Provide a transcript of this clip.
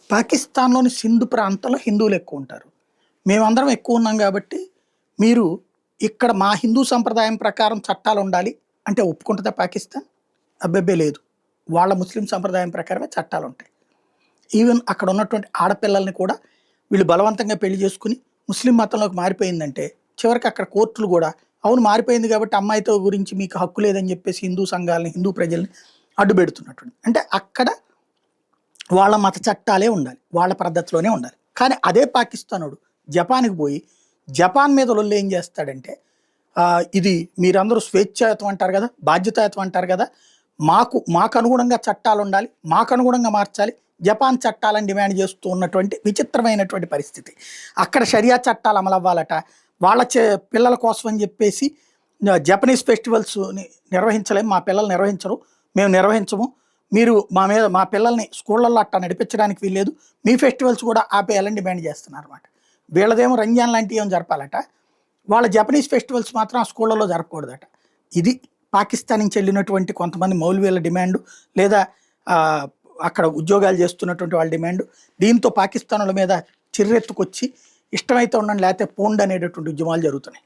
పాకిస్తాన్‌లోని సింధు ప్రాంతంలో హిందువులు ఎక్కువుంటారు. మేమందరం ఎక్కువున్నాం గాబట్టి, మీరు ఇక్కడ మా హిందూ సంప్రదాయం ప్రకారం చట్టాలుండాలి అంటే ఒప్పుకుంటదా పాకిస్తాన్? అబ్బెబ్బే లేదు. వాళ్ళ ముస్లిం సంప్రదాయం ప్రకారమే చట్టాలుంటాయి. ఈవెన్ అక్కడ ఉన్నటువంటి ఆడపిల్లల్ని కూడా వీళ్ళు బలవంతంగా పెళ్లి చేసుకొని ముస్లిం మతంలోకి మారిపోయిందంటే, చివరికి అక్కడ కోర్టులు గూడా అవును మారిపోయింది గాబట్టి అమ్మాయితో గురించి మీకు హక్కు లేదని జెప్పేసి హిందూ సంఘాలని, హిందూ ప్రజల్ని అడ్డుబెడుతున్నటువంటి. అంటే అక్కడ వాళ్ళ మత చట్టాలే ఉండాలి. వాళ్ళ పద్ధతిలోనే ఉండాలి. కానీ అదే పాకిస్తానోడు జపాన్‌కి పోయి, జపాన్ మీద లొల్లేం జేస్తాడంటే, ఇది మీరందరూ స్వేచ్ఛాయుతం అంటారు గదా! బాధ్యతాయుతం అంటారు గదా! మాకనుగుణంగా చట్టాలుండాలి. మాకనుగుణంగా మార్చాలి. జపాన్ చట్టాలని డిమాండ్ జేస్తూ ఉన్నటువంటి విచిత్రమైనటువంటి పరిస్థితి. అక్కడ షరియా చట్టాలు అమలవ్వాలట. వాళ్ళ పిల్లల కోసం అని జెప్పేసి జపనీస్ ఫెస్టివల్స్‌ని నిర్వహించలేం. మా పిల్లలు నిర్వహించరు. మేము నిర్వహించము. మీరు మా పిల్లల్ని స్కూళ్ళల్లో అట్టా నడిపించడానికి వీల్లేదు. మీ ఫెస్టివల్స్ కూడా ఆపేయాలని డిమాండ్ చేస్తున్నారన్నమాట. వీళ్ళదేమో రంజాన్ లాంటివి ఏమో జరపాలట. వాళ్ళ జపనీస్ ఫెస్టివల్స్ మాత్రం ఆ స్కూళ్ళలో జరపకూడదట. ఇది పాకిస్తాన్ నుంచి వెళ్ళినటువంటి కొంతమంది మౌల్వీల డిమాండు, లేదా అక్కడ ఉద్యోగాలు చేస్తున్నటువంటి వాళ్ళ డిమాండు. దీంతో పాకిస్తానుల మీద చిర్రెత్తుకొచ్చి ఇష్టమైతే ఉండండి లేకపోతే పోండి అనేటటువంటి ఉద్యమాలు జరుగుతున్నాయి.